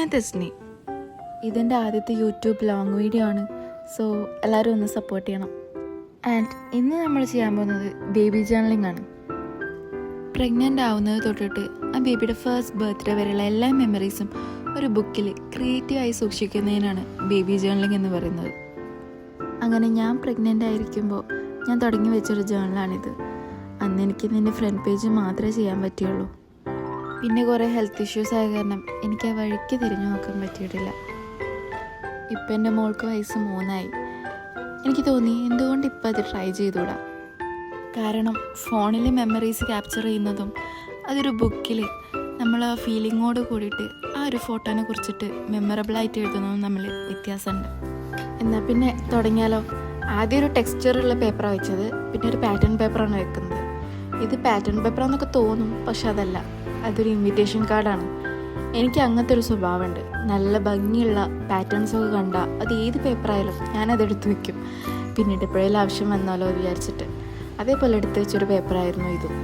ഞാൻ തെസ്നി. ഇതെൻ്റെ ആദ്യത്തെ യൂട്യൂബ് ലോങ് വീഡിയോ ആണ്. സോ എല്ലാവരും ഒന്ന് സപ്പോർട്ട് ചെയ്യണം. ആൻഡ് ഇന്ന് നമ്മൾ ചെയ്യാൻ പോകുന്നത് ബേബി ജേർണലിംഗ് ആണ്. പ്രഗ്നൻ്റ് ആവുന്നത് തൊട്ടിട്ട് ആ ബേബിയുടെ ഫസ്റ്റ് ബർത്ത്ഡേ വരെയുള്ള എല്ലാ മെമ്മറീസും ഒരു ബുക്കിൽ ക്രിയേറ്റീവായി സൂക്ഷിക്കുന്നതിനാണ് ബേബി ജേർണലിംഗ് എന്ന് പറയുന്നത്. അങ്ങനെ ഞാൻ പ്രഗ്നൻ്റ് ആയിരിക്കുമ്പോൾ ഞാൻ തുടങ്ങി വെച്ചൊരു ജേർണലാണിത്. അന്ന് എനിക്ക് എൻ്റെ ഫ്രണ്ട് പേജ് മാത്രമേ ചെയ്യാൻ പറ്റുള്ളൂ. പിന്നെ കുറേ ഹെൽത്ത് ഇഷ്യൂസ് ആയ കാരണം എനിക്ക് ആ വഴിക്ക് തിരിഞ്ഞു നോക്കാൻ പറ്റിയിട്ടില്ല. ഇപ്പം എൻ്റെ മോൾക്ക് വയസ്സ് 3 എനിക്ക് തോന്നി എന്തുകൊണ്ട് ഇപ്പം അത് ട്രൈ ചെയ്തുകൂടാ. കാരണം ഫോണിൽ മെമ്മറീസ് ക്യാപ്ചർ ചെയ്യുന്നതും അതൊരു ബുക്കിൽ നമ്മൾ ആ ഫീലിങ്ങോട് കൂടിയിട്ട് ആ ഒരു ഫോട്ടോനെ കുറിച്ചിട്ട് മെമ്മറബിളായിട്ട് എഴുതുന്നതും തമ്മിൽ വ്യത്യാസമുണ്ട്. എന്നാൽ പിന്നെ തുടങ്ങിയാലോ. ആദ്യം ഒരു ടെക്സ്ചറുള്ള പേപ്പറാണ് വെച്ചത്, പിന്നെ ഒരു പാറ്റേൺ പേപ്പറാണ് വെക്കുന്നത്. ഇത് പാറ്റേൺ പേപ്പറാന്നൊക്കെ തോന്നും, പക്ഷെ അതല്ല, അതൊരു ഇൻവിറ്റേഷൻ കാർഡാണ്. എനിക്ക് അങ്ങനത്തെ ഒരു സ്വഭാവമുണ്ട്. നല്ല ഭംഗിയുള്ള പാറ്റേൺസൊക്കെ കണ്ടാൽ അത് ഏത് പേപ്പറായാലും ഞാനതെടുത്ത് വയ്ക്കും, പിന്നീട് എപ്പോഴെങ്കിലും ആവശ്യം വന്നാലോ വിചാരിച്ചിട്ട്. അതേപോലെ എടുത്ത് വെച്ചൊരു പേപ്പറായിരുന്നു ഇതും.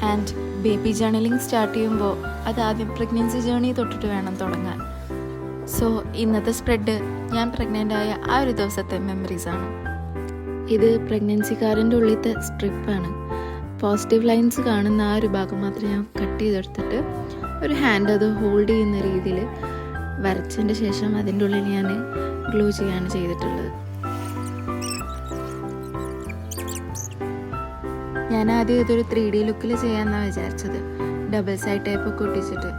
ആൻഡ് ബേബി ജേർണലിംഗ് സ്റ്റാർട്ട് ചെയ്യുമ്പോൾ അത് ആദ്യം പ്രഗ്നൻസി ജേർണി തൊട്ടിട്ട് വേണം തുടങ്ങാൻ. സോ ഇന്നത്തെ സ്പ്രെഡ് ഞാൻ പ്രഗ്നൻ്റ് ആയ ആ ഒരു ദിവസത്തെ മെമ്മറീസാണ്. ഇത് പ്രഗ്നൻസി കാർഡിൻ്റെ ഉള്ളിലത്തെ സ്ട്രിപ്പാണ്. പോസിറ്റീവ് ലൈൻസ് കാണുന്ന ആ ഒരു ഭാഗം മാത്രം ഞാൻ കട്ട് ചെയ്തെടുത്തിട്ട് ഒരു ഹാൻഡ് അത് ഹോൾഡ് ചെയ്യുന്ന രീതിയിൽ വരച്ചതിൻ്റെ ശേഷം അതിൻ്റെ ഉള്ളിൽ ഞാൻ ഗ്ലൂ ചെയ്യാണ് ചെയ്തിട്ടുള്ളത്. ഞാൻ ആദ്യം ഇതൊരു 3D ലുക്കിൽ ചെയ്യാമെന്നാണ് വിചാരിച്ചത്, ഡബിൾ സൈഡ് ടൈപ്പൊക്കെ ഒട്ടിച്ചിട്ട്.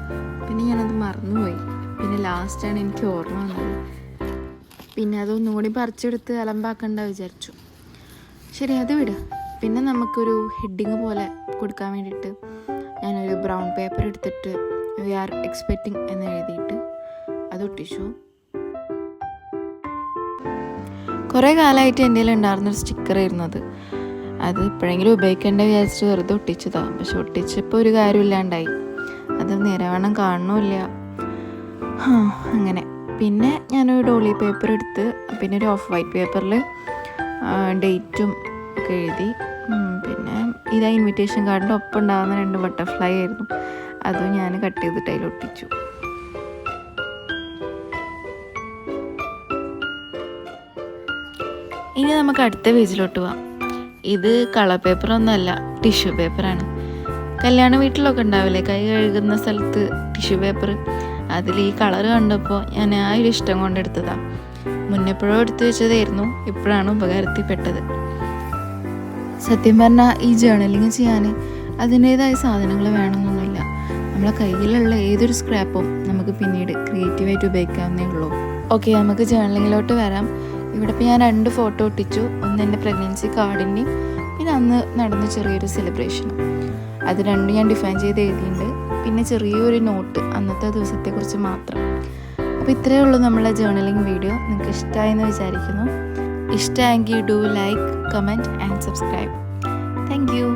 പിന്നെ ഞാനത് മറന്നുപോയി. പിന്നെ ലാസ്റ്റാണ് എനിക്ക് ഓർമ്മ വന്നത്. പിന്നെ അതൊന്നുകൂടി പറിച്ചെടുത്ത് അലമ്പാക്കണ്ട വിചാരിച്ചു. ശരി, അത് വിടുക. പിന്നെ നമുക്കൊരു ഹെഡിങ് പോലെ കൊടുക്കാൻ വേണ്ടിയിട്ട് ഞാനൊരു ബ്രൗൺ പേപ്പർ എടുത്തിട്ട് വി ആർ എക്സ്പെക്റ്റിംഗ് എന്ന് എഴുതിയിട്ട് അത് ഒട്ടിച്ചു. കുറേ കാലമായിട്ട് എൻ്റെ കയ്യിൽ ഉണ്ടായിരുന്നൊരു സ്റ്റിക്കറായിരുന്നു അത്. അത് എപ്പോഴെങ്കിലും ഉപയോഗിക്കേണ്ട വിചാരിച്ചിട്ട് വെറുതെ ഒട്ടിച്ചതാണ്. പക്ഷെ ഒട്ടിച്ചപ്പോൾ ഒരു കാര്യമില്ലാണ്ടായി. അത് നിരവണ്ണം കാണുന്നില്ല. അങ്ങനെ പിന്നെ ഞാനൊരു ഡോളി പേപ്പർ എടുത്ത് പിന്നെ ഒരു ഓഫ് വൈറ്റ് പേപ്പറിൽ ഡേറ്റും ഒക്കെ എഴുതി. പിന്നെ ഇതാ ഇൻവിറ്റേഷൻ കാർഡിൻ്റെ ഒപ്പം ഉണ്ടാകുന്ന 2 ബട്ടർഫ്ലൈ ആയിരുന്നു. അതും ഞാൻ കട്ട് ചെയ്തിട്ട് അതിൽ ഒട്ടിച്ചു. ഇനി നമുക്ക് അടുത്ത പേജിലോട്ട് പോവാം. ഇത് കളർ പേപ്പറൊന്നുമല്ല, ടിഷ്യൂ പേപ്പറാണ്. കല്യാണ വീട്ടിലൊക്കെ ഉണ്ടാവില്ലേ കൈ കഴുകുന്ന സ്ഥലത്ത് ടിഷ്യൂ പേപ്പർ, അതിൽ ഈ കളർ കണ്ടപ്പോൾ ഞാൻ ആ ഒരു ഇഷ്ടം കൊണ്ടെടുത്തതാണ്. മുന്നെപ്പോഴോ എടുത്തു വെച്ചതായിരുന്നു, ഇപ്പോഴാണ് ഉപകാരത്തിൽപ്പെട്ടത്. സത്യം പറഞ്ഞാൽ ഈ ജേർണലിങ് ചെയ്യാൻ അതിൻ്റേതായ സാധനങ്ങൾ വേണമെന്നൊന്നുമില്ല. നമ്മളെ കയ്യിലുള്ള ഏതൊരു സ്ക്രാപ്പും നമുക്ക് പിന്നീട് ക്രിയേറ്റീവായിട്ട് ഉപയോഗിക്കാവുന്നേ ഉള്ളൂ. ഓക്കെ, നമുക്ക് ജേർണലിങ്ങിലോട്ട് വരാം. ഇവിടെ ഇപ്പോൾ ഞാൻ 2 ഫോട്ടോ ഒട്ടിച്ചു. ഒന്ന് എൻ്റെ പ്രഗ്നൻസി കാർഡിൻ്റെയും പിന്നെ അന്ന് നടന്ന ചെറിയൊരു സെലിബ്രേഷനും. അത് 2 ഞാൻ ഡിഫൈൻ ചെയ്ത് എഴുതിയിട്ടുണ്ട്. പിന്നെ ചെറിയൊരു നോട്ട് അന്നത്തെ ദിവസത്തെക്കുറിച്ച് മാത്രം. അപ്പോൾ ഇത്രയേ ഉള്ളൂ നമ്മളെ ജേർണലിംഗ് വീഡിയോ. നിങ്ങൾക്ക് ഇഷ്ടമായെന്ന് വിചാരിക്കുന്നു. ഇഷ്ടമായെങ്കിൽ do like, comment and subscribe. Thank you.